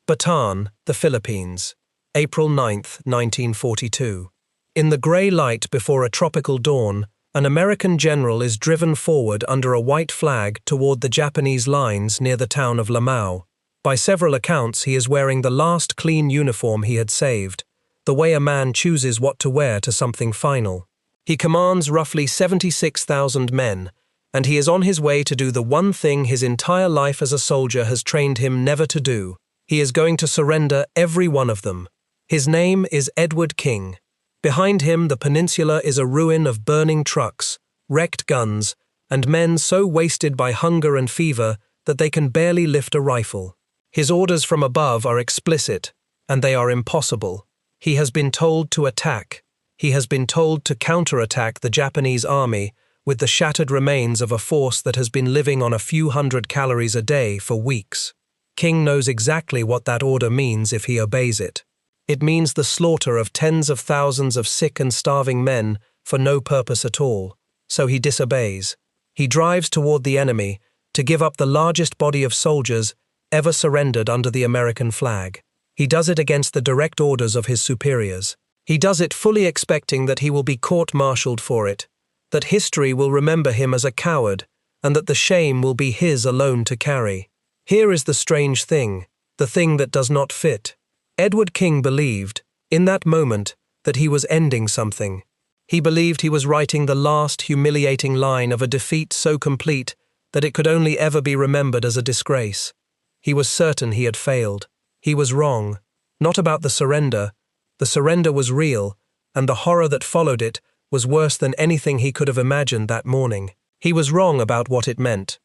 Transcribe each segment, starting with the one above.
Bataan, the Philippines, April 9, 1942. In the grey light before a tropical dawn, an American general is driven forward under a white flag toward the Japanese lines near the town of Lamau. By several accounts, he is wearing the last clean uniform he had saved, the way a man chooses what to wear to something final. He commands roughly 76,000 men, and he is on his way to do the one thing his entire life as a soldier has trained him never to do. He is going to surrender every one of them. His name is Edward King. Behind him, the peninsula is a ruin of burning trucks, wrecked guns, and men so wasted by hunger and fever that they can barely lift a rifle. His orders from above are explicit, and they are impossible. He has been told to attack. He has been told to counterattack the Japanese army with the shattered remains of a force that has been living on a few hundred calories a day for weeks. King knows exactly what that order means if he obeys it. It means the slaughter of tens of thousands of sick and starving men for no purpose at all. So he disobeys. He drives toward the enemy to give up the largest body of soldiers ever surrendered under the American flag. He does it against the direct orders of his superiors. He does it fully expecting that he will be court-martialed for it, that history will remember him as a coward, and that the shame will be his alone to carry. Here is the strange thing, the thing that does not fit. Edward King believed, in that moment, that he was ending something. He believed he was writing the last humiliating line of a defeat so complete that it could only ever be remembered as a disgrace. He was certain he had failed. He was wrong, not about the surrender. The surrender was real, and the horror that followed it was worse than anything he could have imagined that morning. He was wrong about what it meant,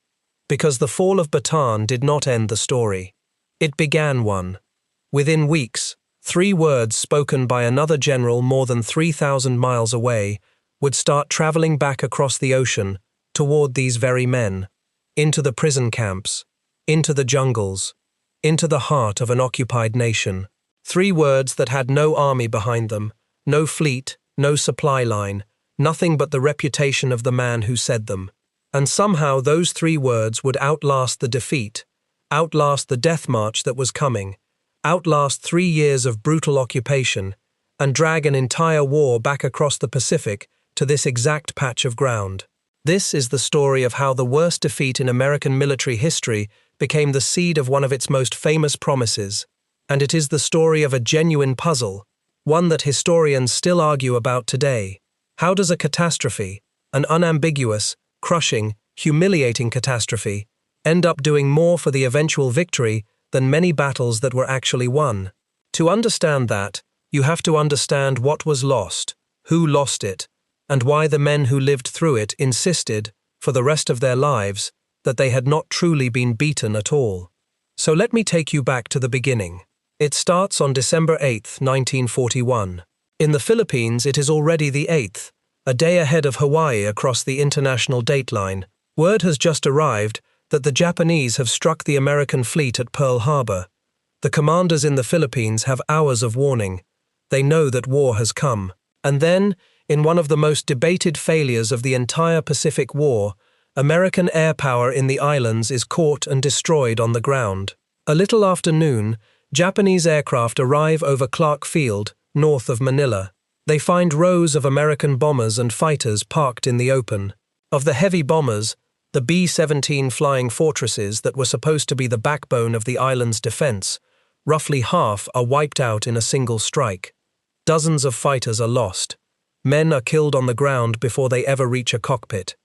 because the fall of Bataan did not end the story. It began one. Within weeks, 3 words spoken by another general more than 3,000 miles away would start traveling back across the ocean toward these very men, into the prison camps, into the jungles, into the heart of an occupied nation. 3 words that had no army behind them, no fleet, no supply line, nothing but the reputation of the man who said them. And somehow those 3 words would outlast the defeat, outlast the death march that was coming, outlast 3 years of brutal occupation, and drag an entire war back across the Pacific to this exact patch of ground. This is the story of how the worst defeat in American military history became the seed of one of its most famous promises. And it is the story of a genuine puzzle, one that historians still argue about today. How does a catastrophe, an unambiguous, crushing, humiliating catastrophe, end up doing more for the eventual victory than many battles that were actually won? To understand that, you have to understand what was lost, who lost it, and why the men who lived through it insisted, for the rest of their lives, that they had not truly been beaten at all. So let me take you back to the beginning. It starts on December 8, 1941. In the Philippines, it is already the 8th, a day ahead of Hawaii across the international dateline. Word has just arrived that the Japanese have struck the American fleet at Pearl Harbor. The commanders in the Philippines have hours of warning. They know that war has come. And then, in one of the most debated failures of the entire Pacific War, American air power in the islands is caught and destroyed on the ground. A little after noon, Japanese aircraft arrive over Clark Field, north of Manila. They find rows of American bombers and fighters parked in the open. Of the heavy bombers, the B-17 flying fortresses that were supposed to be the backbone of the island's defense, roughly half are wiped out in a single strike. Dozens of fighters are lost. Men are killed on the ground before they ever reach a cockpit.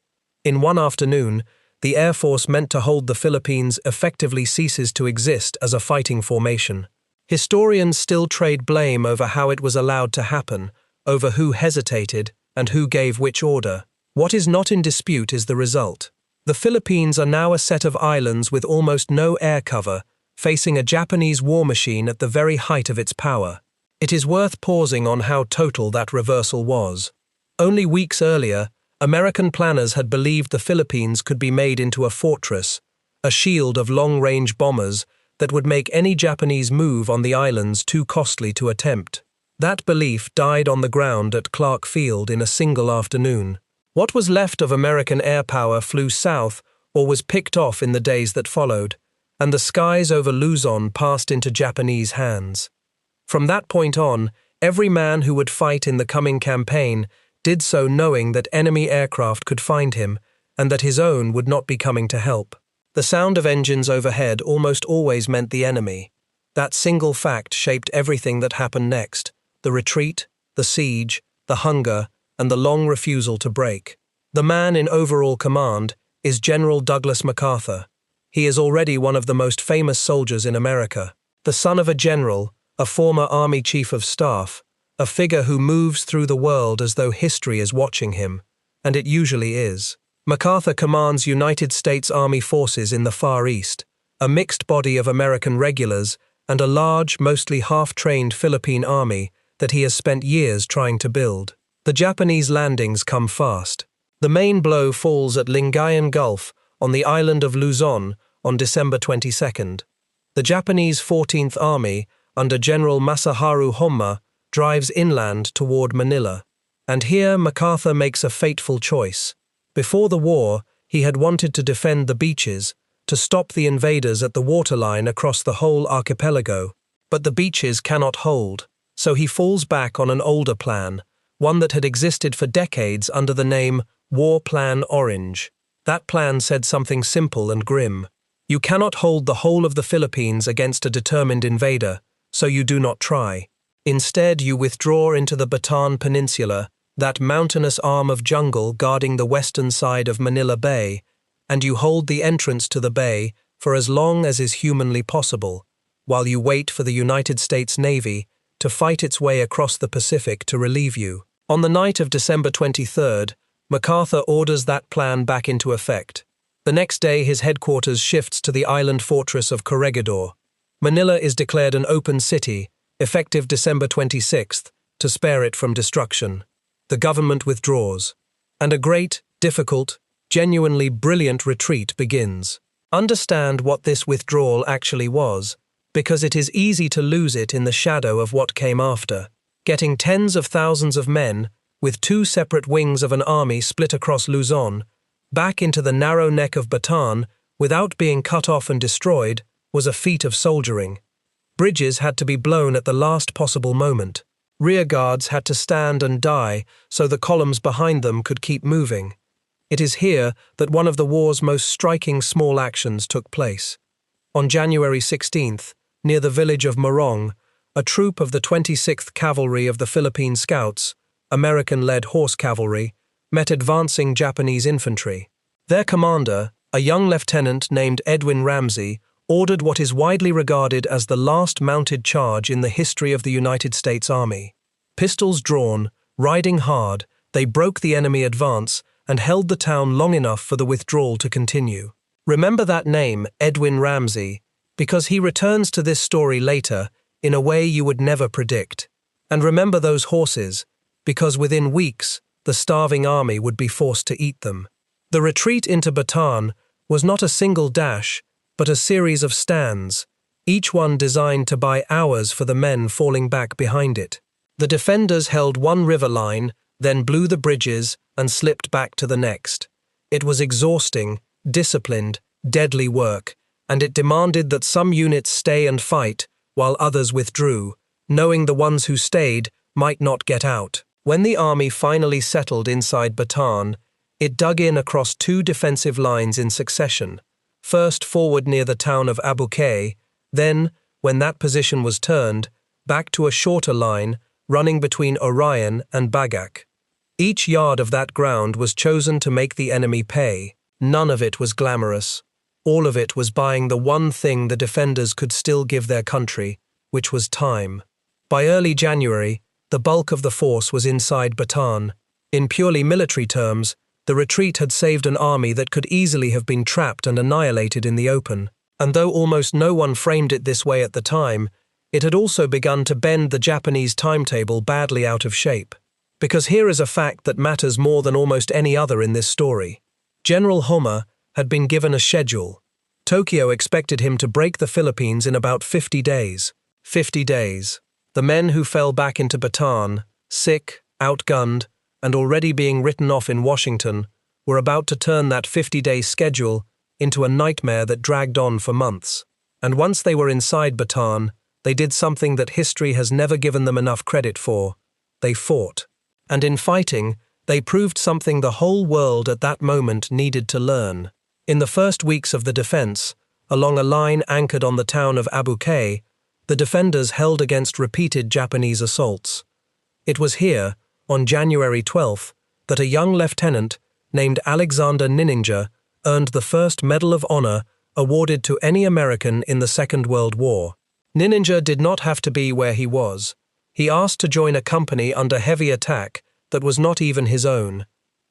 In one afternoon, the Air Force meant to hold the Philippines effectively ceases to exist as a fighting formation. Historians still trade blame over how it was allowed to happen, over who hesitated and who gave which order. What is not in dispute is the result. The Philippines are now a set of islands with almost no air cover, facing a Japanese war machine at the very height of its power. It is worth pausing on how total that reversal was. Only weeks earlier, American planners had believed the Philippines could be made into a fortress, a shield of long-range bombers that would make any Japanese move on the islands too costly to attempt. That belief died on the ground at Clark Field in a single afternoon. What was left of American air power flew south or was picked off in the days that followed, and the skies over Luzon passed into Japanese hands. From that point on, every man who would fight in the coming campaign did so knowing that enemy aircraft could find him and that his own would not be coming to help. The sound of engines overhead almost always meant the enemy. That single fact shaped everything that happened next: the retreat, the siege, the hunger, and the long refusal to break. The man in overall command is General Douglas MacArthur. He is already one of the most famous soldiers in America. The son of a general, a former Army Chief of Staff, a figure who moves through the world as though history is watching him, and it usually is. MacArthur commands United States Army forces in the Far East, a mixed body of American regulars and a large, mostly half-trained Philippine army that he has spent years trying to build. The Japanese landings come fast. The main blow falls at Lingayen Gulf on the island of Luzon on December 22nd. The Japanese 14th Army, under General Masaharu Homma, drives inland toward Manila. And here MacArthur makes a fateful choice. Before the war, he had wanted to defend the beaches, to stop the invaders at the waterline across the whole archipelago. But the beaches cannot hold, so he falls back on an older plan, one that had existed for decades under the name War Plan Orange. That plan said something simple and grim. You cannot hold the whole of the Philippines against a determined invader, so you do not try. Instead, you withdraw into the Bataan Peninsula, that mountainous arm of jungle guarding the western side of Manila Bay, and you hold the entrance to the bay for as long as is humanly possible, while you wait for the United States Navy to fight its way across the Pacific to relieve you. On the night of December 23rd, MacArthur orders that plan back into effect. The next day, his headquarters shifts to the island fortress of Corregidor. Manila is declared an open city, effective December 26th, to spare it from destruction. The government withdraws, and a great, difficult, genuinely brilliant retreat begins. Understand what this withdrawal actually was, because it is easy to lose it in the shadow of what came after. Getting tens of thousands of men, with two separate wings of an army split across Luzon, back into the narrow neck of Bataan without being cut off and destroyed, was a feat of soldiering. Bridges had to be blown at the last possible moment. Rear guards had to stand and die so the columns behind them could keep moving. It is here that one of the war's most striking small actions took place. On January 16th, near the village of Morong, a troop of the 26th Cavalry of the Philippine Scouts, American-led horse cavalry, met advancing Japanese infantry. Their commander, a young lieutenant named Edwin Ramsey, ordered what is widely regarded as the last mounted charge in the history of the United States Army. Pistols drawn, riding hard, they broke the enemy advance and held the town long enough for the withdrawal to continue. Remember that name, Edwin Ramsey, because he returns to this story later in a way you would never predict. And remember those horses, because within weeks, the starving army would be forced to eat them. The retreat into Bataan was not a single dash, but a series of stands, each one designed to buy hours for the men falling back behind it. The defenders held one river line, then blew the bridges and slipped back to the next. It was exhausting, disciplined, deadly work, and it demanded that some units stay and fight while others withdrew, knowing the ones who stayed might not get out. When the army finally settled inside Bataan, it dug in across two defensive lines in succession. First forward near the town of Abucay, then, when that position was turned, back to a shorter line running between Orion and Bagak. Each yard of that ground was chosen to make the enemy pay. None of it was glamorous. All of it was buying the one thing the defenders could still give their country, which was time. By early January, the bulk of the force was inside Bataan. In purely military terms, the retreat had saved an army that could easily have been trapped and annihilated in the open. And though almost no one framed it this way at the time, it had also begun to bend the Japanese timetable badly out of shape. Because here is a fact that matters more than almost any other in this story. General Homma had been given a schedule. Tokyo expected him to break the Philippines in about 50 days. 50 days. The men who fell back into Bataan, sick, outgunned, and already being written off in Washington, were about to turn that 50-day schedule into a nightmare that dragged on for months. And once they were inside Bataan, they did something that history has never given them enough credit for. They fought. And in fighting, they proved something the whole world at that moment needed to learn. In the first weeks of the defense, along a line anchored on the town of Abu Qay, the defenders held against repeated Japanese assaults. It was here, on January 12th, that a young lieutenant named Alexander Ninninger earned the first Medal of Honor awarded to any American in the Second World War. Ninninger did not have to be where he was. He asked to join a company under heavy attack that was not even his own.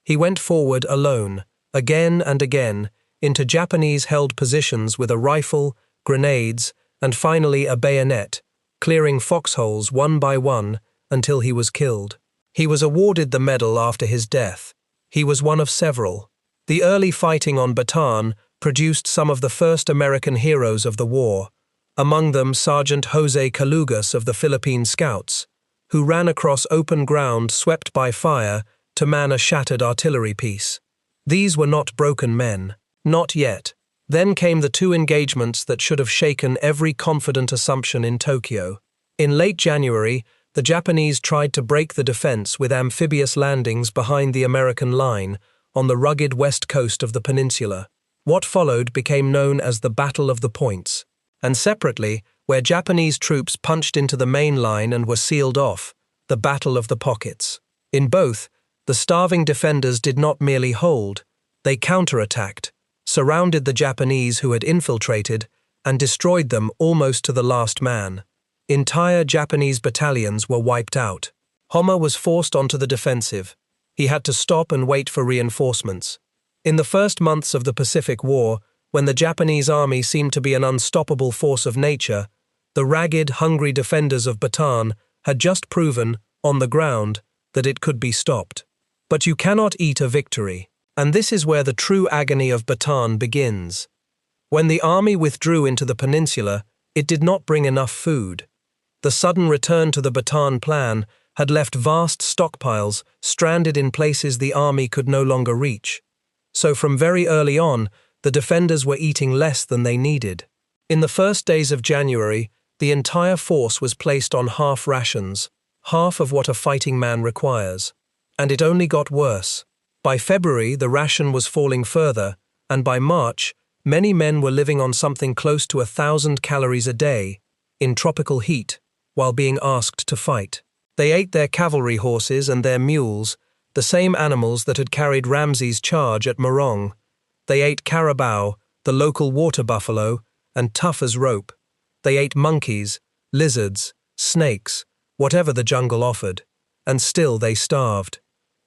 He went forward alone, again and again, into Japanese-held positions with a rifle, grenades, and finally a bayonet, clearing foxholes one by one until he was killed. He was awarded the medal after his death. He was one of several. The early fighting on Bataan produced some of the first American heroes of the war, among them Sergeant Jose Calugas of the Philippine Scouts, who ran across open ground swept by fire to man a shattered artillery piece. These were not broken men. Not yet. Then came the two engagements that should have shaken every confident assumption in Tokyo. In late January, the Japanese tried to break the defense with amphibious landings behind the American line on the rugged west coast of the peninsula. What followed became known as the Battle of the Points, and separately, where Japanese troops punched into the main line and were sealed off, the Battle of the Pockets. In both, the starving defenders did not merely hold, they counterattacked, surrounded the Japanese who had infiltrated, and destroyed them almost to the last man. Entire Japanese battalions were wiped out. Homer was forced onto the defensive. He had to stop and wait for reinforcements. In the first months of the Pacific War, when the Japanese army seemed to be an unstoppable force of nature, the ragged, hungry defenders of Bataan had just proven, on the ground, that it could be stopped. But you cannot eat a victory, and this is where the true agony of Bataan begins. When the army withdrew into the peninsula, it did not bring enough food. The sudden return to the Bataan plan had left vast stockpiles stranded in places the army could no longer reach. So from very early on, the defenders were eating less than they needed. In the first days of January, the entire force was placed on half rations, half of what a fighting man requires. And it only got worse. By February, the ration was falling further, and by March, many men were living on something close to 1,000 calories a day, in tropical heat, while being asked to fight. They ate their cavalry horses and their mules, the same animals that had carried Ramsey's charge at Morong. They ate carabao, the local water buffalo, and tough as rope. They ate monkeys, lizards, snakes, whatever the jungle offered, and still they starved.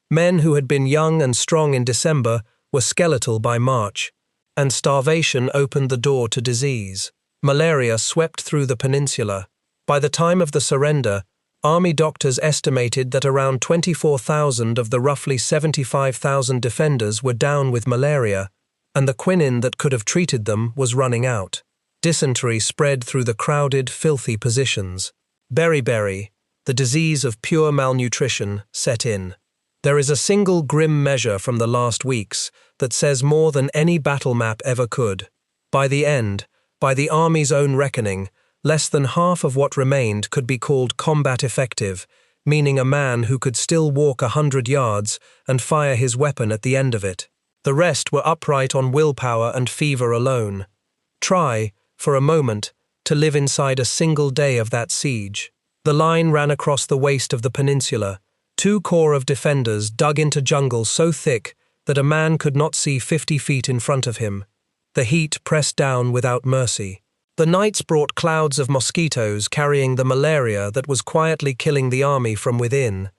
Men who had been young and strong in December were skeletal by March, and starvation opened the door to disease. Malaria swept through the peninsula. By the time of the surrender, army doctors estimated that around 24,000 of the roughly 75,000 defenders were down with malaria, and the quinine that could have treated them was running out. Dysentery spread through the crowded, filthy positions. Beriberi, the disease of pure malnutrition, set in. There is a single grim measure from the last weeks that says more than any battle map ever could. By the end, by the army's own reckoning, less than half of what remained could be called combat effective, meaning a man who could still walk 100 yards and fire his weapon at the end of it. The rest were upright on willpower and fever alone. Try, for a moment, to live inside a single day of that siege. The line ran across the waist of the peninsula. 2 corps of defenders dug into jungle so thick that a man could not see 50 feet in front of him. The heat pressed down without mercy. The nights brought clouds of mosquitoes carrying the malaria that was quietly killing the army from within.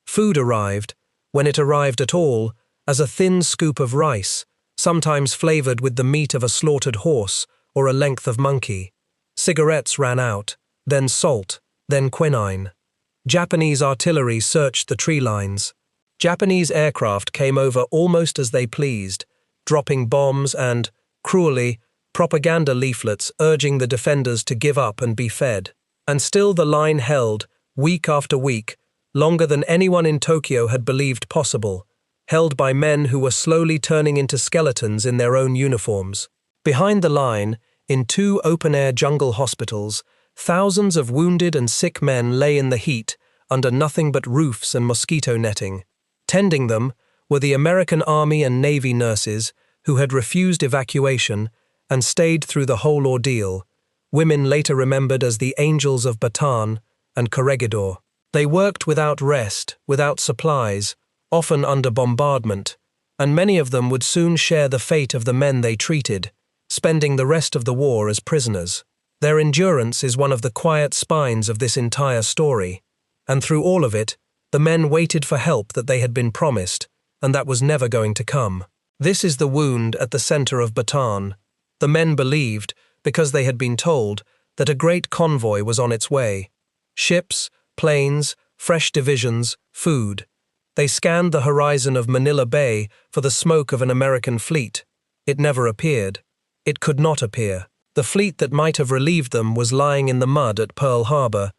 Food arrived, when it arrived at all, as a thin scoop of rice, sometimes flavored with the meat of a slaughtered horse or a length of monkey. Cigarettes ran out, then salt, then quinine. Japanese artillery searched the tree lines. Japanese aircraft came over almost as they pleased, dropping bombs and, cruelly, propaganda leaflets urging the defenders to give up and be fed. And still the line held, week after week, longer than anyone in Tokyo had believed possible, held by men who were slowly turning into skeletons in their own uniforms. Behind the line, in 2 open-air jungle hospitals, thousands of wounded and sick men lay in the heat under nothing but roofs and mosquito netting. Tending them were the American Army and Navy nurses who had refused evacuation and stayed through the whole ordeal, women later remembered as the Angels of Bataan and Corregidor. They worked without rest, without supplies, often under bombardment, and many of them would soon share the fate of the men they treated, spending the rest of the war as prisoners. Their endurance is one of the quiet spines of this entire story, and through all of it, the men waited for help that they had been promised, and that was never going to come. This is the wound at the center of Bataan. The men believed, because they had been told, that a great convoy was on its way. Ships, planes, fresh divisions, food. They scanned the horizon of Manila Bay for the smoke of an American fleet. It never appeared. It could not appear. The fleet that might have relieved them was lying in the mud at Pearl Harbor,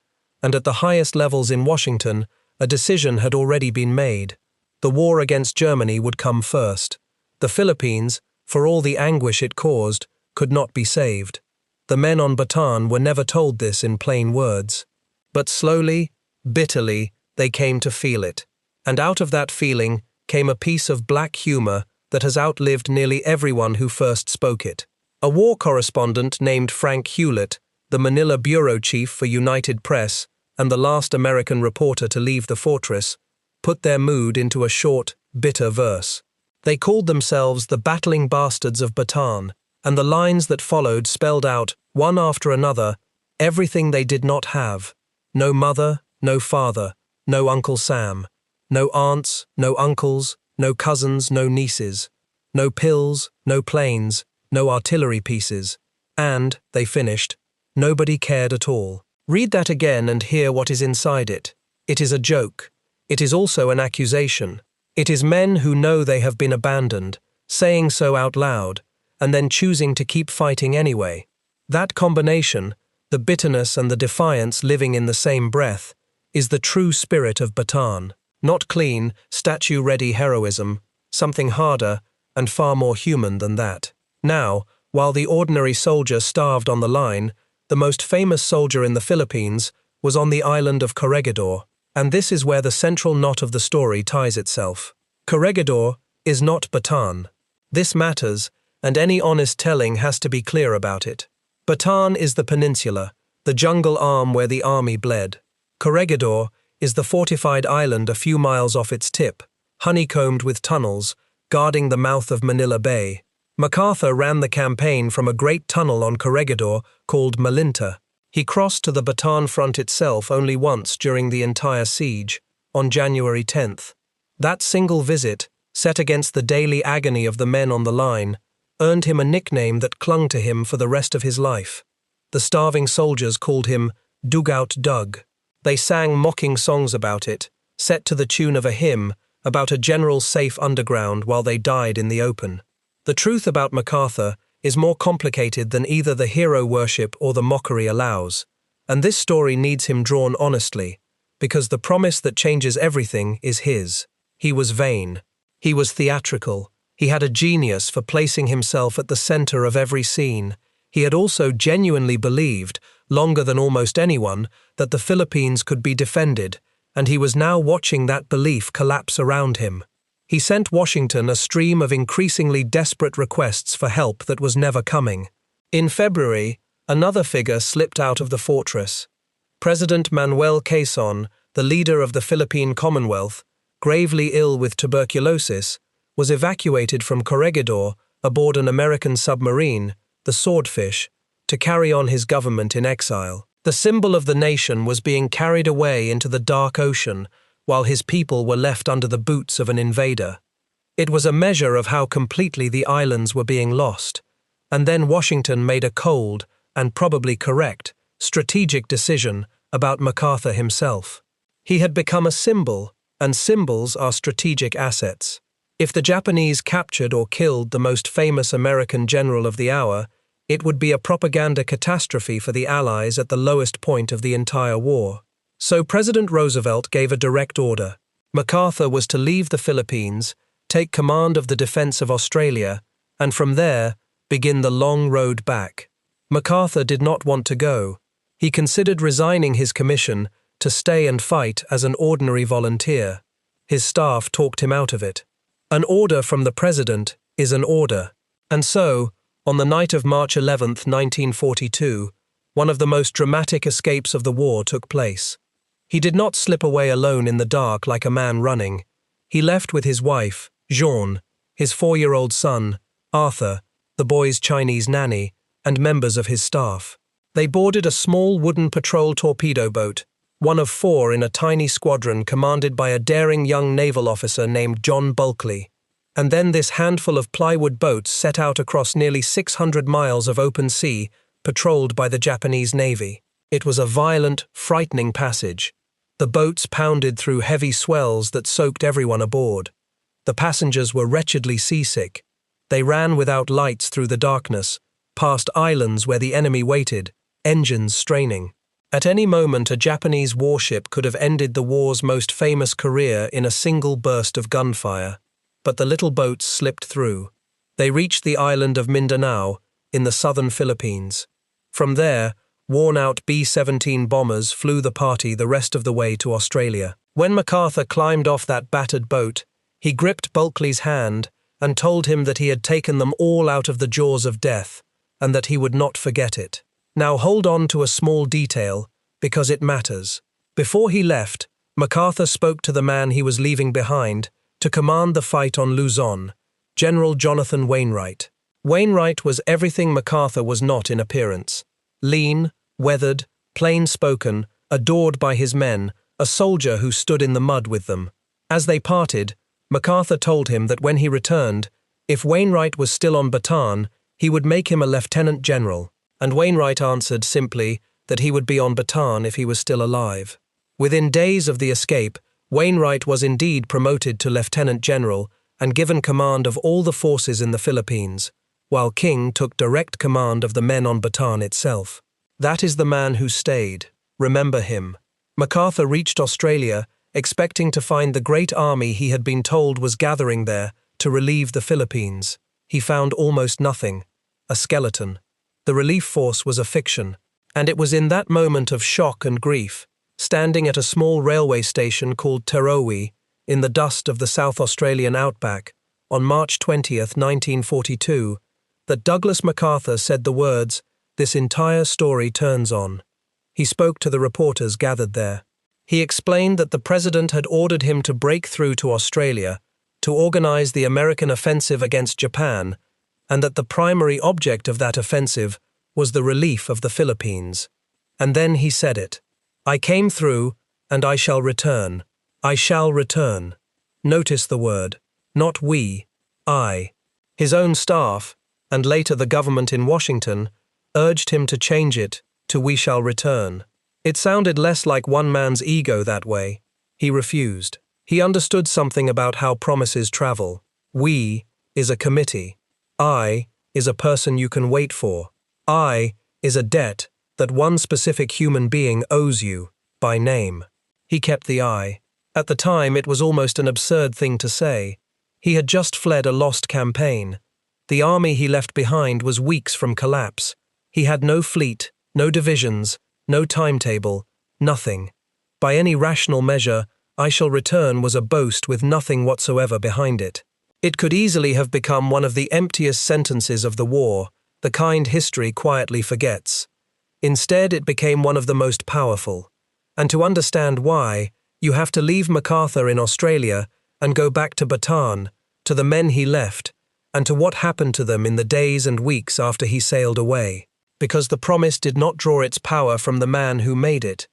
and at the highest levels in Washington, a decision had already been made. The war against Germany would come first. The Philippines, for all the anguish it caused, could not be saved. The men on Bataan were never told this in plain words. But slowly, bitterly, they came to feel it. And out of that feeling came a piece of black humor that has outlived nearly everyone who first spoke it. A war correspondent named Frank Hewlett, the Manila bureau chief for United Press and the last American reporter to leave the fortress, put their mood into a short, bitter verse. They called themselves the battling bastards of Bataan, and the lines that followed spelled out, one after another, everything they did not have. No mother, no father, no Uncle Sam, no aunts, no uncles, no cousins, no nieces, no pills, no planes, no artillery pieces, and, they finished, nobody cared at all. Read that again and hear what is inside it. It is a joke. It is also an accusation. It is men who know they have been abandoned, saying so out loud, and then choosing to keep fighting anyway. That combination, the bitterness and the defiance living in the same breath, is the true spirit of Bataan. Not clean, statue-ready heroism, something harder and far more human than that. Now, while the ordinary soldier starved on the line, the most famous soldier in the Philippines was on the island of Corregidor, and this is where the central knot of the story ties itself. Corregidor is not Bataan. This matters, and any honest telling has to be clear about it. Bataan is the peninsula, the jungle arm where the army bled. Corregidor is the fortified island a few miles off its tip, honeycombed with tunnels, guarding the mouth of Manila Bay. MacArthur ran the campaign from a great tunnel on Corregidor called Malinta. He crossed to the Bataan front itself only once during the entire siege, on January 10th. That single visit, set against the daily agony of the men on the line, earned him a nickname that clung to him for the rest of his life. The starving soldiers called him Dugout Doug. They sang mocking songs about it, set to the tune of a hymn about a general safe underground while they died in the open. The truth about MacArthur is more complicated than either the hero worship or the mockery allows, and this story needs him drawn honestly, because the promise that changes everything is his. He was vain. He was theatrical. He had a genius for placing himself at the center of every scene. He had also genuinely believed, longer than almost anyone, that the Philippines could be defended, and he was now watching that belief collapse around him. He sent Washington a stream of increasingly desperate requests for help that was never coming. In February, another figure slipped out of the fortress. President Manuel Quezon, the leader of the Philippine Commonwealth, gravely ill with tuberculosis, was evacuated from Corregidor aboard an American submarine, the Swordfish, to carry on his government in exile. The symbol of the nation was being carried away into the dark ocean, while his people were left under the boots of an invader. It was a measure of how completely the islands were being lost, and then Washington made a cold, and probably correct, strategic decision about MacArthur himself. He had become a symbol, and symbols are strategic assets. If the Japanese captured or killed the most famous American general of the hour, it would be a propaganda catastrophe for the Allies at the lowest point of the entire war. So President Roosevelt gave a direct order. MacArthur was to leave the Philippines, take command of the defense of Australia, and from there, begin the long road back. MacArthur did not want to go. He considered resigning his commission to stay and fight as an ordinary volunteer. His staff talked him out of it. An order from the president is an order. And so, on the night of March 11th, 1942, one of the most dramatic escapes of the war took place. He did not slip away alone in the dark like a man running. He left with his wife, Jean, his 4-year-old son, Arthur, the boy's Chinese nanny, and members of his staff. They boarded a small wooden patrol torpedo boat, one of 4 in a tiny squadron commanded by a daring young naval officer named John Bulkley. And then this handful of plywood boats set out across nearly 600 miles of open sea, patrolled by the Japanese Navy. It was a violent, frightening passage. The boats pounded through heavy swells that soaked everyone aboard. The passengers were wretchedly seasick. They ran without lights through the darkness, past islands where the enemy waited, engines straining. At any moment a Japanese warship could have ended the war's most famous career in a single burst of gunfire. But the little boats slipped through. They reached the island of Mindanao, in the southern Philippines. From there, worn-out B-17 bombers flew the party the rest of the way to Australia. When MacArthur climbed off that battered boat, he gripped Bulkley's hand and told him that he had taken them all out of the jaws of death, and that he would not forget it. Now hold on to a small detail, because it matters. Before he left, MacArthur spoke to the man he was leaving behind to command the fight on Luzon, General Jonathan Wainwright. Wainwright was everything MacArthur was not in appearance. Lean, weathered, plain-spoken, adored by his men, a soldier who stood in the mud with them. As they parted, MacArthur told him that when he returned, if Wainwright was still on Bataan, he would make him a lieutenant general, and Wainwright answered simply that he would be on Bataan if he was still alive. Within days of the escape, Wainwright was indeed promoted to lieutenant general and given command of all the forces in the Philippines, while King took direct command of the men on Bataan itself. That is the man who stayed. Remember him. MacArthur reached Australia, expecting to find the great army he had been told was gathering there to relieve the Philippines. He found almost nothing. A skeleton. The relief force was a fiction. And it was in that moment of shock and grief, standing at a small railway station called Terowie, in the dust of the South Australian outback, on March 20th, 1942, that Douglas MacArthur said the words, "This entire story turns on." He spoke to the reporters gathered there. He explained that the president had ordered him to break through to Australia, to organize the American offensive against Japan, and that the primary object of that offensive was the relief of the Philippines. And then he said it. "I came through, and I shall return. I shall return." Notice the word. Not we, I. His own staff, and later the government in Washington, urged him to change it to "we shall return." It sounded less like one man's ego that way. He refused. He understood something about how promises travel. "We" is a committee. "I" is a person you can wait for. "I" is a debt that one specific human being owes you, by name. He kept the "I." At the time, it was almost an absurd thing to say. He had just fled a lost campaign. The army he left behind was weeks from collapse. He had no fleet, no divisions, no timetable, nothing. By any rational measure, "I shall return" was a boast with nothing whatsoever behind it. It could easily have become one of the emptiest sentences of the war, the kind history quietly forgets. Instead, it became one of the most powerful. And to understand why, you have to leave MacArthur in Australia and go back to Bataan, to the men he left, and to what happened to them in the days and weeks after he sailed away. Because the promise did not draw its power from the man who made it.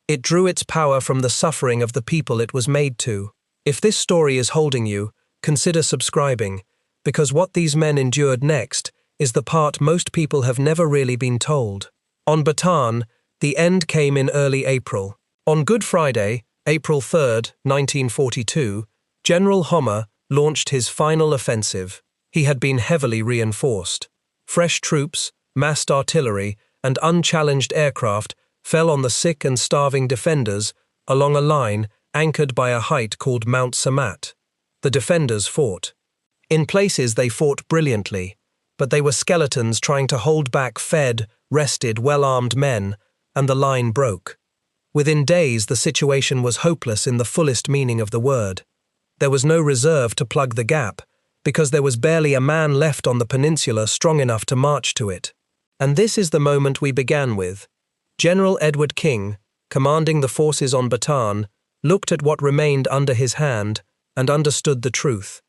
It drew its power from the suffering of the people it was made to. If this story is holding you, consider subscribing, because what these men endured next is the part most people have never really been told. On Bataan, the end came in early April. On Good Friday, April 3rd, 1942, General Homer launched his final offensive. He had been heavily reinforced. Fresh troops, massed artillery, and unchallenged aircraft fell on the sick and starving defenders along a line anchored by a height called Mount Samat. The defenders fought. In places they fought brilliantly, but they were skeletons trying to hold back fed, rested, well-armed men, and the line broke. Within days, the situation was hopeless in the fullest meaning of the word. There was no reserve to plug the gap, because there was barely a man left on the peninsula strong enough to march to it. And this is the moment we began with. General Edward King, commanding the forces on Bataan, looked at what remained under his hand and understood the truth.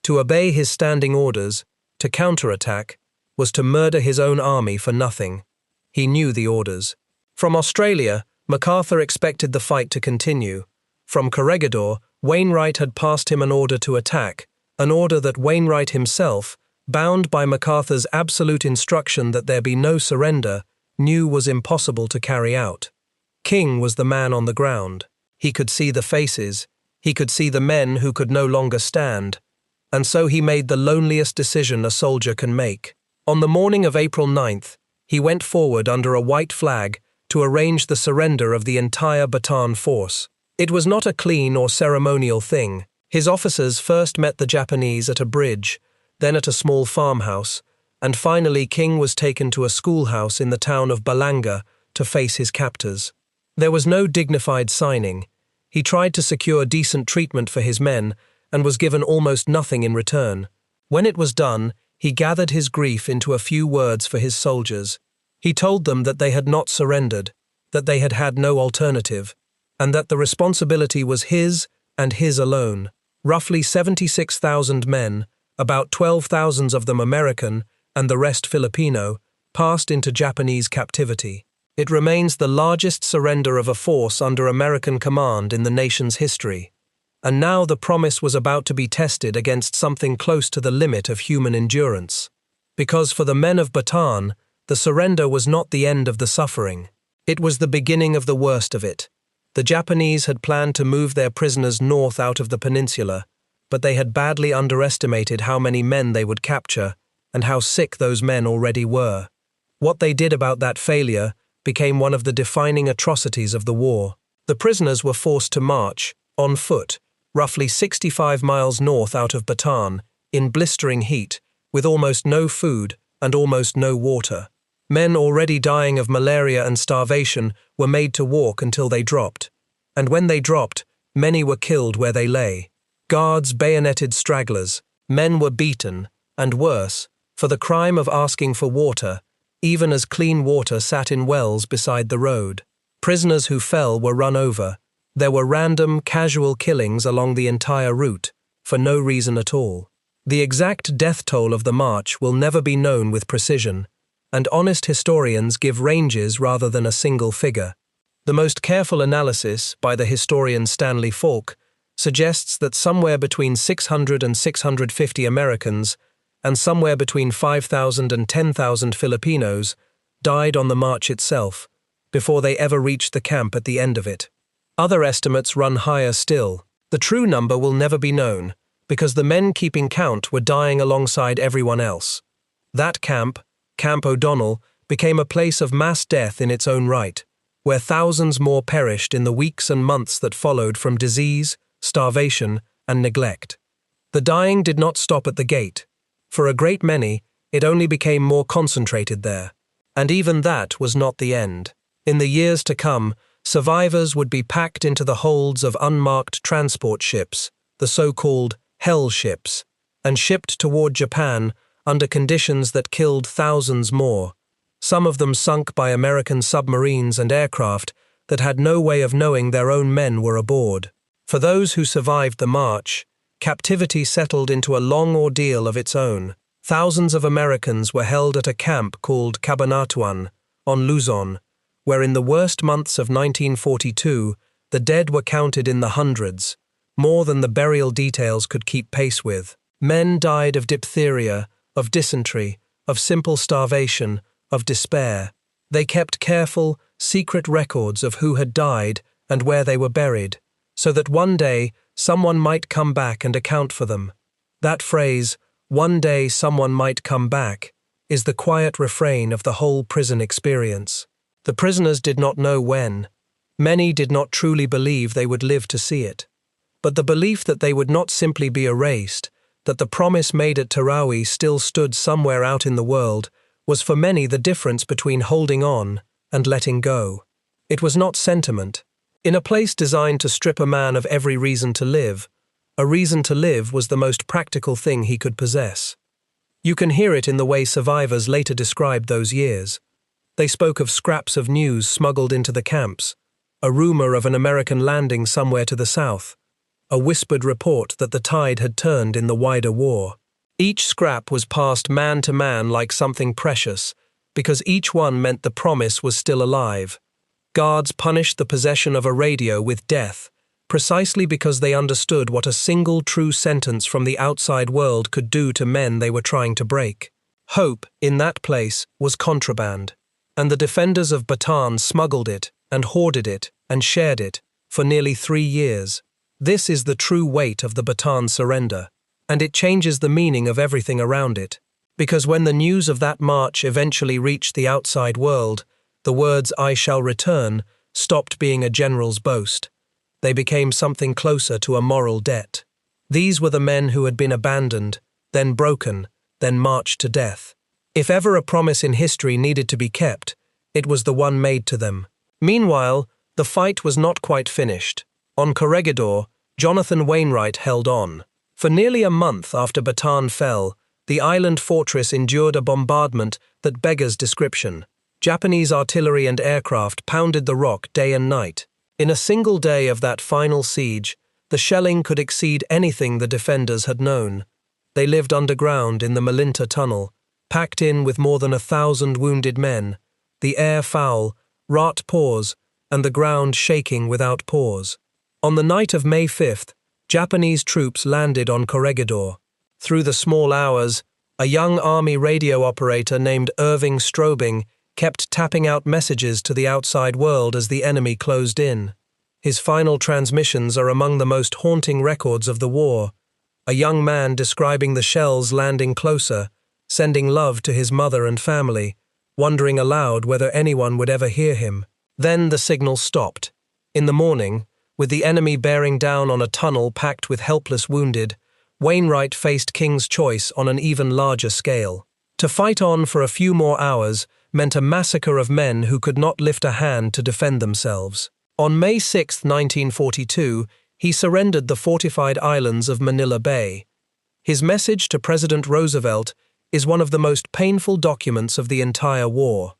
To obey his standing orders, to counterattack, was to murder his own army for nothing. He knew the orders. From Australia, MacArthur expected the fight to continue. From Corregidor, Wainwright had passed him an order to attack, an order that Wainwright himself, bound by MacArthur's absolute instruction that there be no surrender, knew was impossible to carry out. King was the man on the ground. He could see the faces, he could see the men who could no longer stand, and so he made the loneliest decision a soldier can make. On the morning of April 9th, he went forward under a white flag to arrange the surrender of the entire Bataan force. It was not a clean or ceremonial thing. His officers first met the Japanese at a bridge, then at a small farmhouse, and finally King was taken to a schoolhouse in the town of Balanga to face his captors. There was no dignified signing. He tried to secure decent treatment for his men and was given almost nothing in return. When it was done, he gathered his grief into a few words for his soldiers. He told them that they had not surrendered, that they had had no alternative, and that the responsibility was his and his alone. Roughly 76,000 men, about 12,000 of them American and the rest Filipino, passed into Japanese captivity. It remains the largest surrender of a force under American command in the nation's history. And now the promise was about to be tested against something close to the limit of human endurance. Because for the men of Bataan, the surrender was not the end of the suffering. It was the beginning of the worst of it. The Japanese had planned to move their prisoners north out of the peninsula, but they had badly underestimated how many men they would capture and how sick those men already were. What they did about that failure became one of the defining atrocities of the war. The prisoners were forced to march, on foot, roughly 65 miles north out of Bataan, in blistering heat, with almost no food and almost no water. Men already dying of malaria and starvation were made to walk until they dropped. And when they dropped, many were killed where they lay. Guards bayoneted stragglers. Men were beaten, and worse, for the crime of asking for water, even as clean water sat in wells beside the road. Prisoners who fell were run over. There were random, casual killings along the entire route, for no reason at all. The exact death toll of the march will never be known with precision, and honest historians give ranges rather than a single figure. The most careful analysis, by the historian Stanley Falk, suggests that somewhere between 600 and 650 Americans, and somewhere between 5,000 and 10,000 Filipinos, died on the march itself, before they ever reached the camp at the end of it. Other estimates run higher still. The true number will never be known, because the men keeping count were dying alongside everyone else. That camp, Camp O'Donnell, became a place of mass death in its own right, where thousands more perished in the weeks and months that followed from disease, starvation, and neglect. The dying did not stop at the gate. For a great many, it only became more concentrated there. And even that was not the end. In the years to come, survivors would be packed into the holds of unmarked transport ships, the so-called hell ships, and shipped toward Japan under conditions that killed thousands more, some of them sunk by American submarines and aircraft that had no way of knowing their own men were aboard. For those who survived the march, captivity settled into a long ordeal of its own. Thousands of Americans were held at a camp called Cabanatuan, on Luzon, where in the worst months of 1942, the dead were counted in the hundreds, more than the burial details could keep pace with. Men died of diphtheria, of dysentery, of simple starvation, of despair. They kept careful, secret records of who had died and where they were buried, so that one day someone might come back and account for them. That phrase, "one day someone might come back," is the quiet refrain of the whole prison experience. The prisoners did not know when. Many did not truly believe they would live to see it. But the belief that they would not simply be erased, that the promise made at Tarawi still stood somewhere out in the world, was for many the difference between holding on and letting go. It was not sentiment. In a place designed to strip a man of every reason to live, a reason to live was the most practical thing he could possess. You can hear it in the way survivors later described those years. They spoke of scraps of news smuggled into the camps, a rumor of an American landing somewhere to the south, a whispered report that the tide had turned in the wider war. Each scrap was passed man to man like something precious, because each one meant the promise was still alive. Guards punished the possession of a radio with death, precisely because they understood what a single true sentence from the outside world could do to men they were trying to break. Hope, in that place, was contraband, and the defenders of Bataan smuggled it and hoarded it and shared it for nearly 3 years. This is the true weight of the Bataan surrender, and it changes the meaning of everything around it, because when the news of that march eventually reached the outside world, the words "I shall return" stopped being a general's boast. They became something closer to a moral debt. These were the men who had been abandoned, then broken, then marched to death. If ever a promise in history needed to be kept, it was the one made to them. Meanwhile, the fight was not quite finished. On Corregidor, Jonathan Wainwright held on. For nearly a month after Bataan fell, the island fortress endured a bombardment that beggars description. Japanese artillery and aircraft pounded the rock day and night. In a single day of that final siege, the shelling could exceed anything the defenders had known. They lived underground in the Malinta tunnel, packed in with more than 1,000 wounded men, the air foul, rat paws, and the ground shaking without pause. On the night of May 5th, Japanese troops landed on Corregidor. Through the small hours, a young army radio operator named Irving Strobing kept tapping out messages to the outside world as the enemy closed in. His final transmissions are among the most haunting records of the war. A young man describing the shells landing closer, sending love to his mother and family, wondering aloud whether anyone would ever hear him. Then the signal stopped. In the morning, with the enemy bearing down on a tunnel packed with helpless wounded, Wainwright faced King's choice on an even larger scale. To fight on for a few more hours meant a massacre of men who could not lift a hand to defend themselves. On May 6, 1942, he surrendered the fortified islands of Manila Bay. His message to President Roosevelt is one of the most painful documents of the entire war.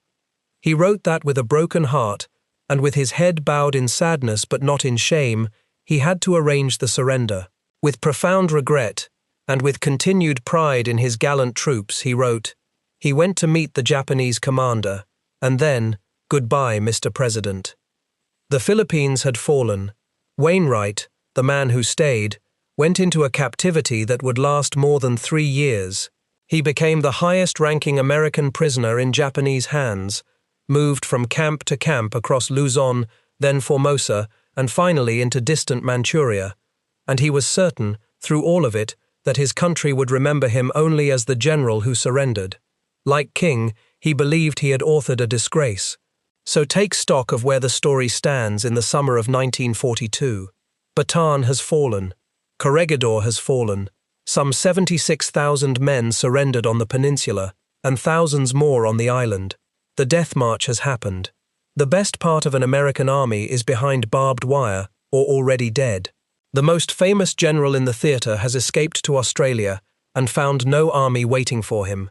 He wrote that with a broken heart, and with his head bowed in sadness but not in shame, he had to arrange the surrender. With profound regret, and with continued pride in his gallant troops, he wrote, he went to meet the Japanese commander, and then, "Goodbye, Mr. President." The Philippines had fallen. Wainwright, the man who stayed, went into a captivity that would last more than 3 years. He became the highest-ranking American prisoner in Japanese hands, moved from camp to camp across Luzon, then Formosa, and finally into distant Manchuria, and he was certain, through all of it, that his country would remember him only as the general who surrendered. Like King, he believed he had authored a disgrace. So take stock of where the story stands in the summer of 1942. Bataan has fallen. Corregidor has fallen. Some 76,000 men surrendered on the peninsula, and thousands more on the island. The death march has happened. The best part of an American army is behind barbed wire or already dead. The most famous general in the theatre has escaped to Australia and found no army waiting for him.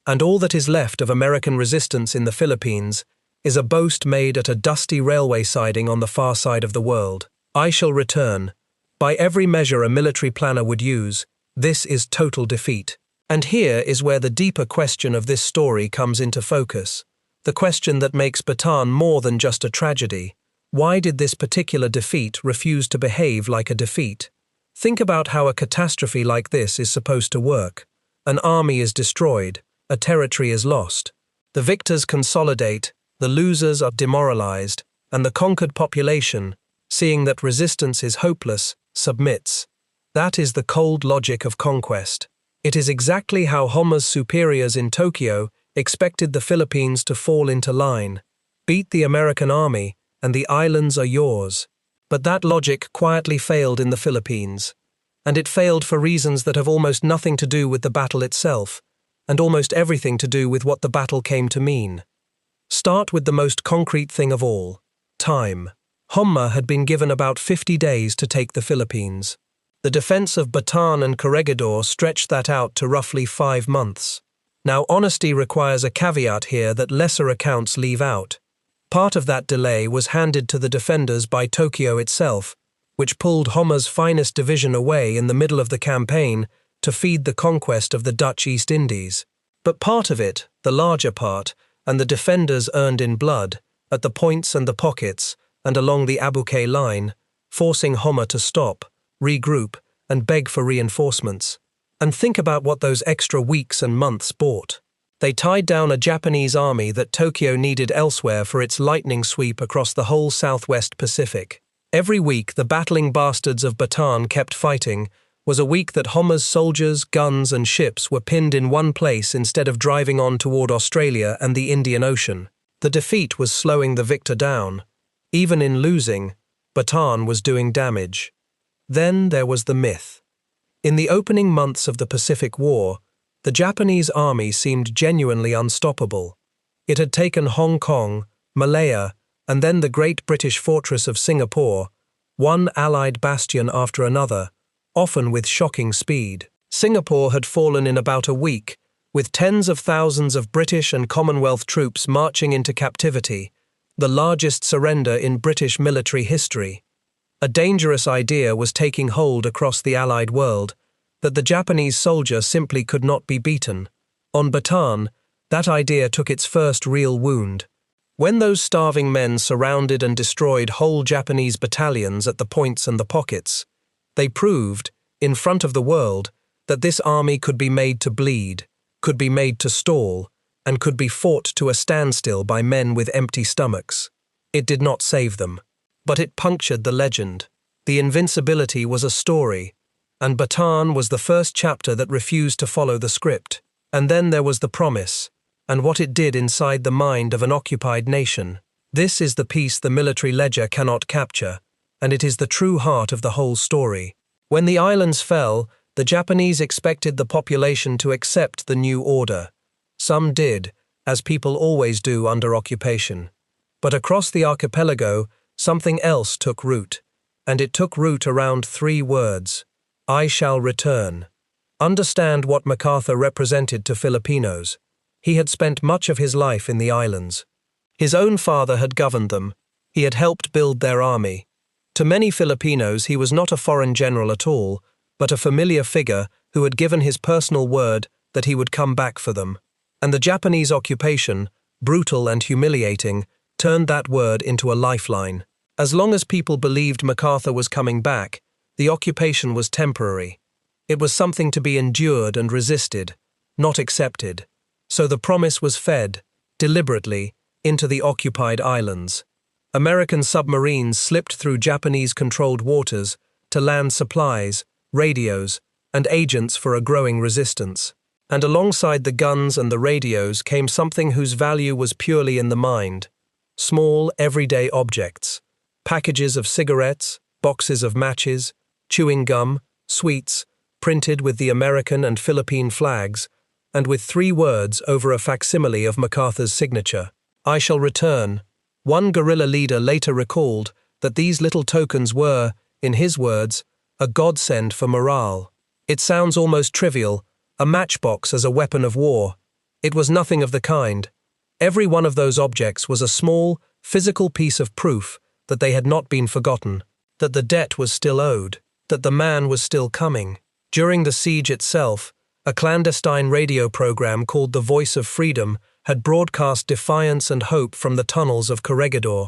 And all that is left of American resistance in the Philippines is a boast made at a dusty railway siding on the far side of the world. I shall return. By every measure a military planner would use, this is total defeat. And here is where the deeper question of this story comes into focus. The question that makes Bataan more than just a tragedy. Why did this particular defeat refuse to behave like a defeat? Think about how a catastrophe like this is supposed to work. An army is destroyed, a territory is lost. The victors consolidate, the losers are demoralized, and the conquered population, seeing that resistance is hopeless, submits. That is the cold logic of conquest. It is exactly how Honma's superiors in Tokyo expected the Philippines to fall into line. Beat the American army, and the islands are yours. But that logic quietly failed in the Philippines. And it failed for reasons that have almost nothing to do with the battle itself. and almost everything to do with what the battle came to mean. Start with the most concrete thing of all: time. Homma had been given about 50 days to take the Philippines. The defense of Bataan and Corregidor stretched that out to roughly 5 months. Now, honesty requires a caveat here that lesser accounts leave out. Part of that delay was handed to the defenders by Tokyo itself, which pulled Homma's finest division away in the middle of the campaign to feed the conquest of the Dutch East Indies. But part of it, the larger part, and the defenders earned in blood, at the points and the pockets, and along the Abuquay line, forcing Homma to stop, regroup, and beg for reinforcements. And think about what those extra weeks and months bought. They tied down a Japanese army that Tokyo needed elsewhere for its lightning sweep across the whole Southwest Pacific. Every week the battling bastards of Bataan kept fighting was a week that Homma's soldiers, guns, and ships were pinned in one place instead of driving on toward Australia and the Indian Ocean. The defeat was slowing the victor down. Even in losing, Bataan was doing damage. Then there was the myth. In the opening months of the Pacific War, the Japanese army seemed genuinely unstoppable. It had taken Hong Kong, Malaya, and then the great British fortress of Singapore, one Allied bastion after another, often with shocking speed. Singapore had fallen in about a week, with tens of thousands of British and Commonwealth troops marching into captivity, the largest surrender in British military history. A dangerous idea was taking hold across the Allied world, that the Japanese soldier simply could not be beaten. On Bataan, that idea took its first real wound. When those starving men surrounded and destroyed whole Japanese battalions at the points and the pockets, they proved, in front of the world, that this army could be made to bleed, could be made to stall, and could be fought to a standstill by men with empty stomachs. It did not save them, but it punctured the legend. The invincibility was a story, and Bataan was the first chapter that refused to follow the script. And then there was the promise, and what it did inside the mind of an occupied nation. This is the piece the military ledger cannot capture, and it is the true heart of the whole story. When the islands fell, the Japanese expected the population to accept the new order. Some did, as people always do under occupation. But across the archipelago, something else took root, and it took root around 3 words: I shall return. Understand what MacArthur represented to Filipinos. He had spent much of his life in the islands. His own father had governed them. He had helped build their army. To many Filipinos, he was not a foreign general at all, but a familiar figure who had given his personal word that he would come back for them. And the Japanese occupation, brutal and humiliating, turned that word into a lifeline. As long as people believed MacArthur was coming back, the occupation was temporary. It was something to be endured and resisted, not accepted. So the promise was fed, deliberately, into the occupied islands. American submarines slipped through Japanese-controlled waters to land supplies, radios, and agents for a growing resistance. And alongside the guns and the radios came something whose value was purely in the mind: small, everyday objects, packages of cigarettes, boxes of matches, chewing gum, sweets, printed with the American and Philippine flags, and with 3 words over a facsimile of MacArthur's signature: I shall return. One guerrilla leader later recalled that these little tokens were, in his words, a godsend for morale. It sounds almost trivial, a matchbox as a weapon of war. It was nothing of the kind. Every one of those objects was a small, physical piece of proof that they had not been forgotten, that the debt was still owed, that the man was still coming. During the siege itself, a clandestine radio program called The Voice of Freedom had broadcast defiance and hope from the tunnels of Corregidor,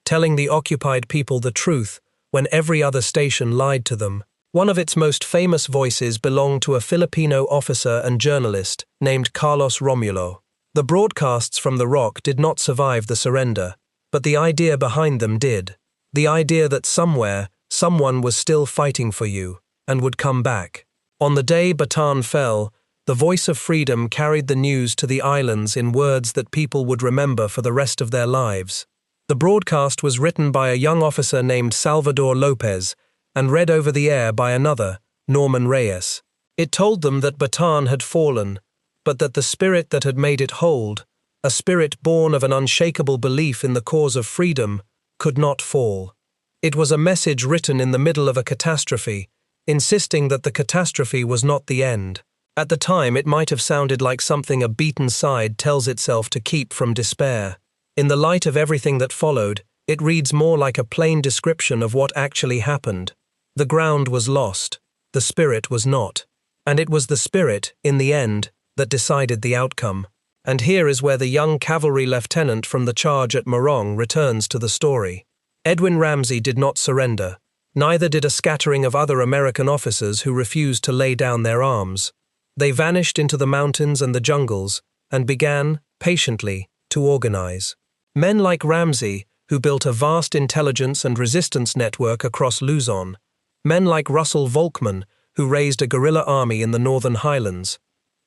telling the occupied people the truth when every other station lied to them. One of its most famous voices belonged to a Filipino officer and journalist named Carlos Romulo. The broadcasts from the Rock did not survive the surrender, but the idea behind them did. The idea that somewhere, someone was still fighting for you, and would come back. On the day Bataan fell, the Voice of Freedom carried the news to the islands in words that people would remember for the rest of their lives. The broadcast was written by a young officer named Salvador Lopez and read over the air by another, Norman Reyes. It told them that Bataan had fallen, but that the spirit that had made it hold, a spirit born of an unshakable belief in the cause of freedom, could not fall. It was a message written in the middle of a catastrophe, insisting that the catastrophe was not the end. At the time, it might have sounded like something a beaten side tells itself to keep from despair. In the light of everything that followed, it reads more like a plain description of what actually happened. The ground was lost, the spirit was not. And it was the spirit, in the end, that decided the outcome. And here is where the young cavalry lieutenant from the charge at Morong returns to the story. Edwin Ramsay did not surrender. Neither did a scattering of other American officers who refused to lay down their arms. They vanished into the mountains and the jungles and began, patiently, to organize. Men like Ramsay, who built a vast intelligence and resistance network across Luzon. Men like Russell Volkman, who raised a guerrilla army in the Northern Highlands.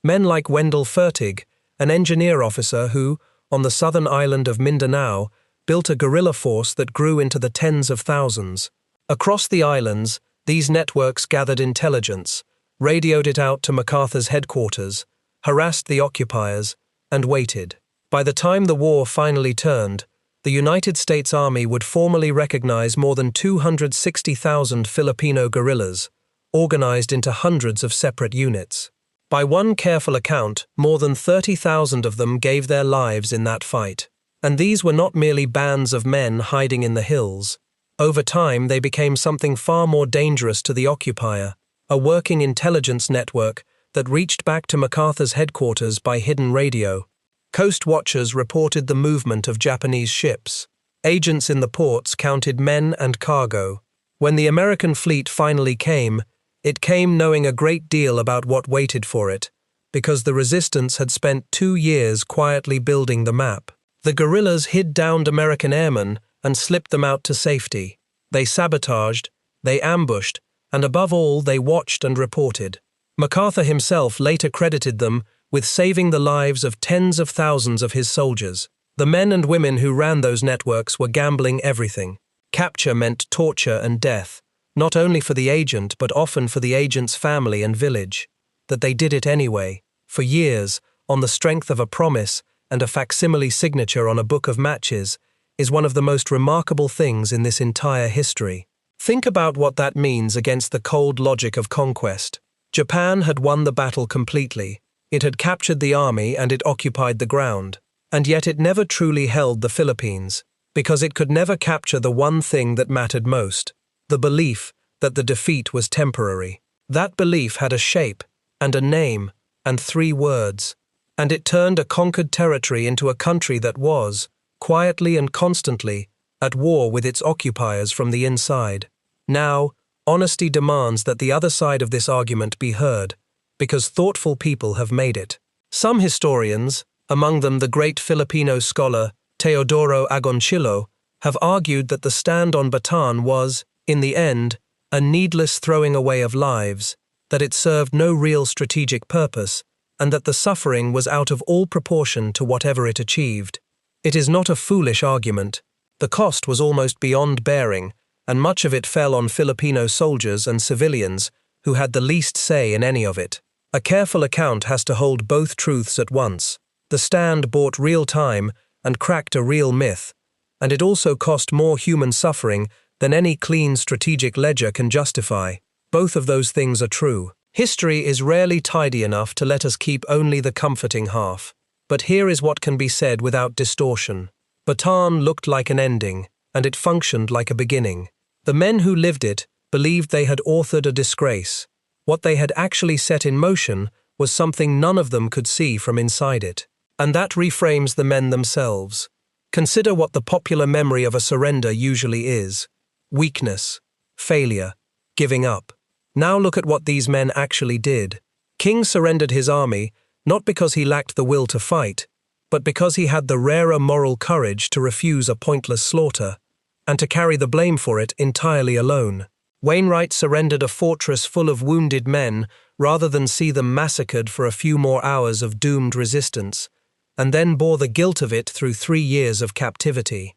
Men like Wendell Fertig, an engineer officer who, on the southern island of Mindanao, built a guerrilla force that grew into the tens of thousands. Across the islands, these networks gathered intelligence, radioed it out to MacArthur's headquarters, harassed the occupiers, and waited. By the time the war finally turned, the United States Army would formally recognize more than 260,000 Filipino guerrillas, organized into hundreds of separate units. By one careful account, more than 30,000 of them gave their lives in that fight. And these were not merely bands of men hiding in the hills. Over time, they became something far more dangerous to the occupier, a working intelligence network that reached back to MacArthur's headquarters by hidden radio. Coast watchers reported the movement of Japanese ships. Agents in the ports counted men and cargo. When the American fleet finally came, it came knowing a great deal about what waited for it, because the resistance had spent 2 years quietly building the map. The guerrillas hid downed American airmen and slipped them out to safety. They sabotaged, they ambushed, and above all, they watched and reported. MacArthur himself later credited them with saving the lives of tens of thousands of his soldiers. The men and women who ran those networks were gambling everything. Capture meant torture and death, not only for the agent but often for the agent's family and village. That they did it anyway, for years, on the strength of a promise and a facsimile signature on a book of matches, is one of the most remarkable things in this entire history. Think about what that means against the cold logic of conquest. Japan had won the battle completely. It had captured the army and it occupied the ground. And yet it never truly held the Philippines, because it could never capture the one thing that mattered most, the belief that the defeat was temporary. That belief had a shape, and a name, and 3 words. And it turned a conquered territory into a country that was, quietly and constantly, at war with its occupiers from the inside. Now, honesty demands that the other side of this argument be heard, because thoughtful people have made it. Some historians, among them the great Filipino scholar Teodoro Agoncillo, have argued that the stand on Bataan was, in the end, a needless throwing away of lives, that it served no real strategic purpose, and that the suffering was out of all proportion to whatever it achieved. It is not a foolish argument. The cost was almost beyond bearing, and much of it fell on Filipino soldiers and civilians who had the least say in any of it. A careful account has to hold both truths at once. The stand bought real time and cracked a real myth, and it also cost more human suffering than any clean strategic ledger can justify. Both of those things are true. History is rarely tidy enough to let us keep only the comforting half. But here is what can be said without distortion. Bataan looked like an ending, and it functioned like a beginning. The men who lived it believed they had authored a disgrace. What they had actually set in motion was something none of them could see from inside it. And that reframes the men themselves. Consider what the popular memory of a surrender usually is: weakness, failure, giving up. Now look at what these men actually did. King surrendered his army, not because he lacked the will to fight, but because he had the rarer moral courage to refuse a pointless slaughter, and to carry the blame for it entirely alone. Wainwright surrendered a fortress full of wounded men rather than see them massacred for a few more hours of doomed resistance, and then bore the guilt of it through 3 years of captivity.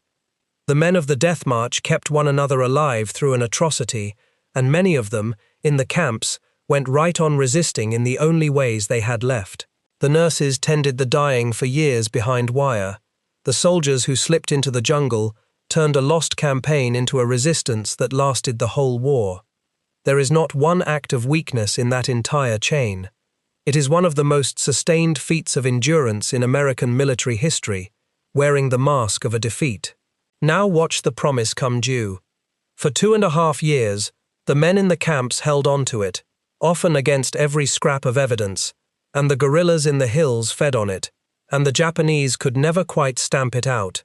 The men of the Death March kept one another alive through an atrocity, and many of them, in the camps, went right on resisting in the only ways they had left. The nurses tended the dying for years behind wire. The soldiers who slipped into the jungle turned a lost campaign into a resistance that lasted the whole war. There is not one act of weakness in that entire chain. It is one of the most sustained feats of endurance in American military history, wearing the mask of a defeat. Now watch the promise come due. For 2.5 years, the men in the camps held on to it, often against every scrap of evidence, and the guerrillas in the hills fed on it, and the Japanese could never quite stamp it out.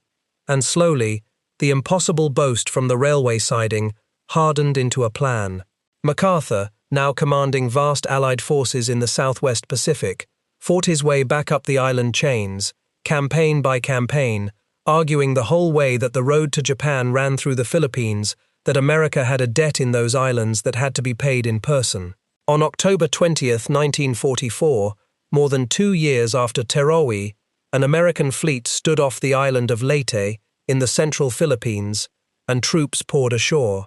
And slowly, the impossible boast from the railway siding hardened into a plan. MacArthur, now commanding vast Allied forces in the Southwest Pacific, fought his way back up the island chains, campaign by campaign, arguing the whole way that the road to Japan ran through the Philippines, that America had a debt in those islands that had to be paid in person. On October 20th, 1944, more than 2 years after Tarawi, an American fleet stood off the island of Leyte in the central Philippines, and troops poured ashore.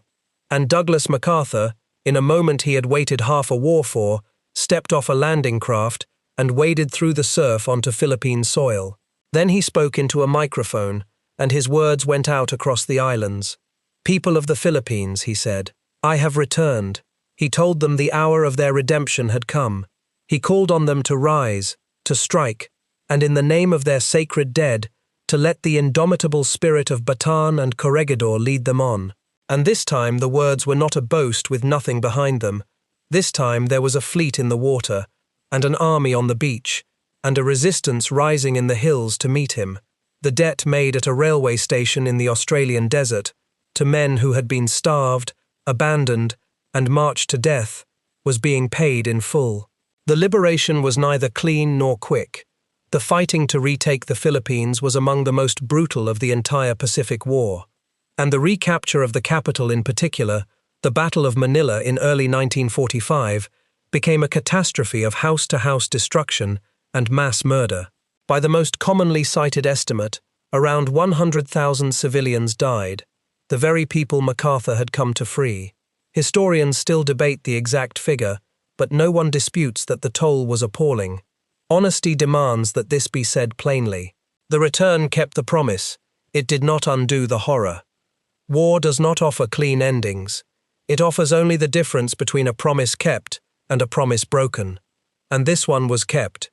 And Douglas MacArthur, in a moment he had waited half a war for, stepped off a landing craft and waded through the surf onto Philippine soil. Then he spoke into a microphone, and his words went out across the islands. "People of the Philippines," he said, "I have returned." He told them the hour of their redemption had come. He called on them to rise, to strike, and in the name of their sacred dead, to let the indomitable spirit of Bataan and Corregidor lead them on. And this time the words were not a boast with nothing behind them. This time there was a fleet in the water, and an army on the beach, and a resistance rising in the hills to meet him. The debt made at a railway station in the Australian desert, to men who had been starved, abandoned, and marched to death, was being paid in full. The liberation was neither clean nor quick. The fighting to retake the Philippines was among the most brutal of the entire Pacific War. And the recapture of the capital in particular, the Battle of Manila in early 1945, became a catastrophe of house-to-house destruction and mass murder. By the most commonly cited estimate, around 100,000 civilians died, the very people MacArthur had come to free. Historians still debate the exact figure, but no one disputes that the toll was appalling. Honesty demands that this be said plainly. The return kept the promise. It did not undo the horror. War does not offer clean endings. It offers only the difference between a promise kept and a promise broken. And this one was kept.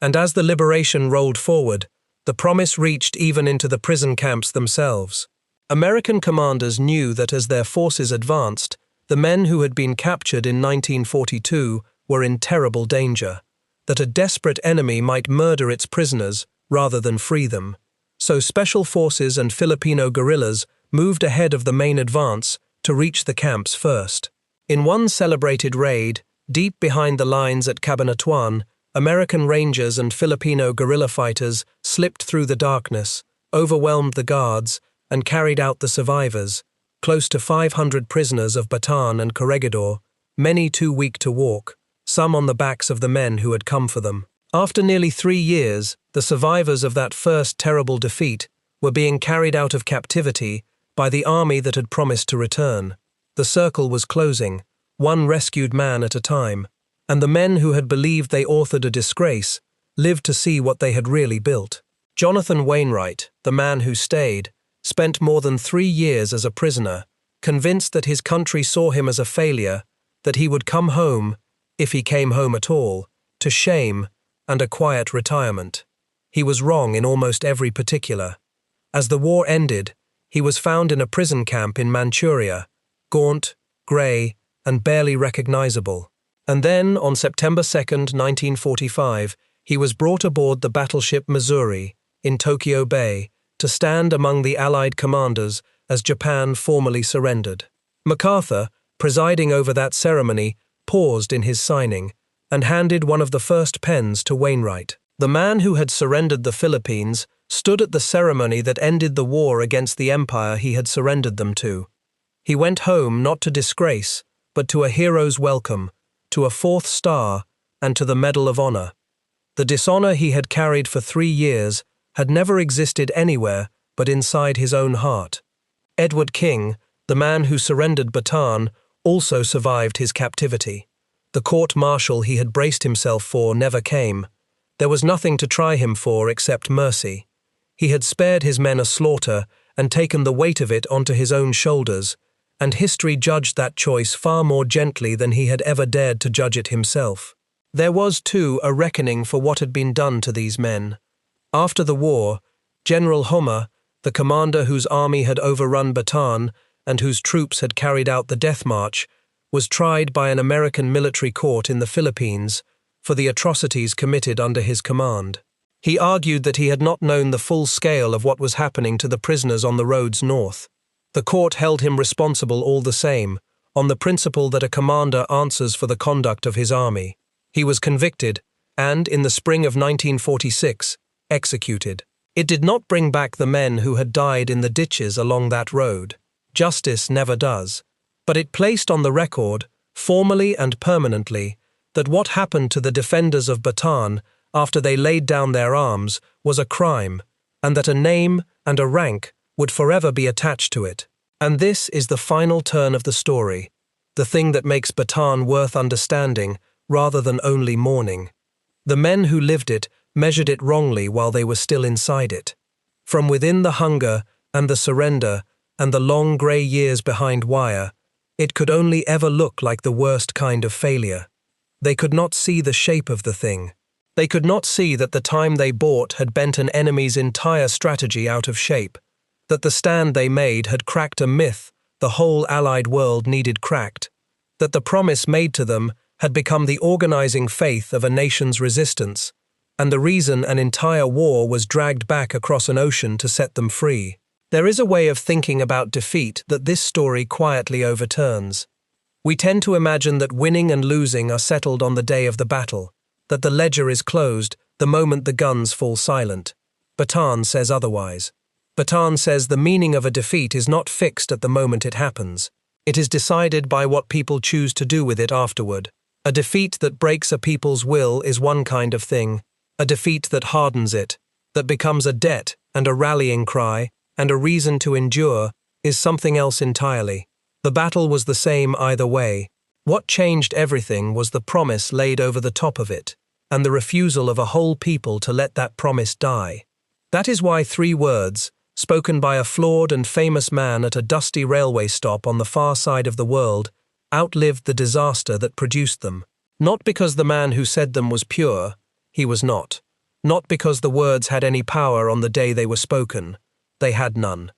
And as the liberation rolled forward, the promise reached even into the prison camps themselves. American commanders knew that as their forces advanced, the men who had been captured in 1942 were in terrible danger, that a desperate enemy might murder its prisoners rather than free them. So special forces and Filipino guerrillas moved ahead of the main advance to reach the camps first. In one celebrated raid, deep behind the lines at Cabanatuan, American Rangers and Filipino guerrilla fighters slipped through the darkness, overwhelmed the guards, and carried out the survivors, close to 500 prisoners of Bataan and Corregidor, many too weak to walk, some on the backs of the men who had come for them. After nearly 3 years, the survivors of that first terrible defeat were being carried out of captivity by the army that had promised to return. The circle was closing, one rescued man at a time, and the men who had believed they authored a disgrace lived to see what they had really built. Jonathan Wainwright, the man who stayed, spent more than 3 years as a prisoner, convinced that his country saw him as a failure, that he would come home, if he came home at all, to shame and a quiet retirement. He was wrong in almost every particular. As the war ended, he was found in a prison camp in Manchuria, gaunt, grey, and barely recognizable. And then, on September 2nd, 1945, he was brought aboard the battleship Missouri in Tokyo Bay to stand among the Allied commanders as Japan formally surrendered. MacArthur, presiding over that ceremony, paused in his signing and handed one of the first pens to Wainwright. The man who had surrendered the Philippines stood at the ceremony that ended the war against the empire he had surrendered them to. He went home not to disgrace, but to a hero's welcome, to a 4th star, and to the Medal of Honor. The dishonor he had carried for 3 years had never existed anywhere but inside his own heart. Edward King, the man who surrendered Bataan, also survived his captivity. The court-martial he had braced himself for never came. There was nothing to try him for except mercy. He had spared his men a slaughter and taken the weight of it onto his own shoulders, and history judged that choice far more gently than he had ever dared to judge it himself. There was, too, a reckoning for what had been done to these men. After the war, General Homer, the commander whose army had overrun Bataan and whose troops had carried out the death march, was tried by an American military court in the Philippines for the atrocities committed under his command. He argued that he had not known the full scale of what was happening to the prisoners on the roads north. The court held him responsible all the same, on the principle that a commander answers for the conduct of his army. He was convicted and, in the spring of 1946, executed. It did not bring back the men who had died in the ditches along that road. Justice never does. But it placed on the record, formally and permanently, that what happened to the defenders of Bataan after they laid down their arms was a crime, and that a name and a rank would forever be attached to it. And this is the final turn of the story, the thing that makes Bataan worth understanding rather than only mourning. The men who lived it measured it wrongly while they were still inside it. From within the hunger and the surrender and the long grey years behind wire, it could only ever look like the worst kind of failure. They could not see the shape of the thing. They could not see that the time they bought had bent an enemy's entire strategy out of shape, that the stand they made had cracked a myth the whole Allied world needed cracked, that the promise made to them had become the organizing faith of a nation's resistance, and the reason an entire war was dragged back across an ocean to set them free. There is a way of thinking about defeat that this story quietly overturns. We tend to imagine that winning and losing are settled on the day of the battle, that the ledger is closed the moment the guns fall silent. Bataan says otherwise. Bataan says the meaning of a defeat is not fixed at the moment it happens. It is decided by what people choose to do with it afterward. A defeat that breaks a people's will is one kind of thing. A defeat that hardens it, that becomes a debt and a rallying cry and a reason to endure, is something else entirely. The battle was the same either way. What changed everything was the promise laid over the top of it, and the refusal of a whole people to let that promise die. That is why 3 words, spoken by a flawed and famous man at a dusty railway stop on the far side of the world, outlived the disaster that produced them. Not because the man who said them was pure, he was not. Not because the words had any power on the day they were spoken. They had none.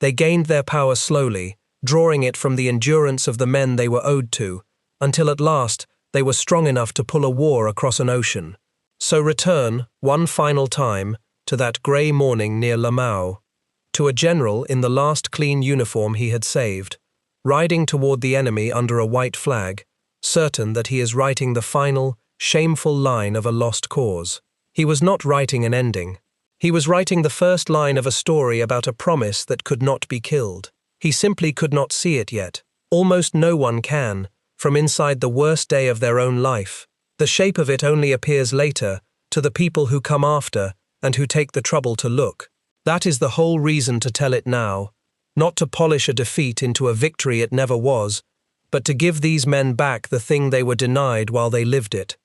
They gained their power slowly, drawing it from the endurance of the men they were owed to, until at last they were strong enough to pull a war across an ocean. So return, one final time, to that grey morning near Lamau, to a general in the last clean uniform he had saved, riding toward the enemy under a white flag, certain that he is writing the final, shameful line of a lost cause. He was not writing an ending. He was writing the first line of a story about a promise that could not be killed. He simply could not see it yet. Almost no one can, from inside the worst day of their own life. The shape of it only appears later, to the people who come after and who take the trouble to look. That is the whole reason to tell it now, not to polish a defeat into a victory it never was, but to give these men back the thing they were denied while they lived it,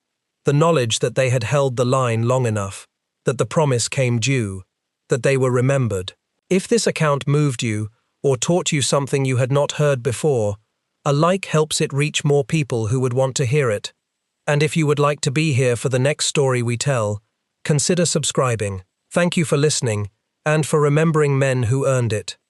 the knowledge that they had held the line long enough, that the promise came due, that they were remembered. If this account moved you, or taught you something you had not heard before, a like helps it reach more people who would want to hear it. And if you would like to be here for the next story we tell, consider subscribing. Thank you for listening, and for remembering men who earned it.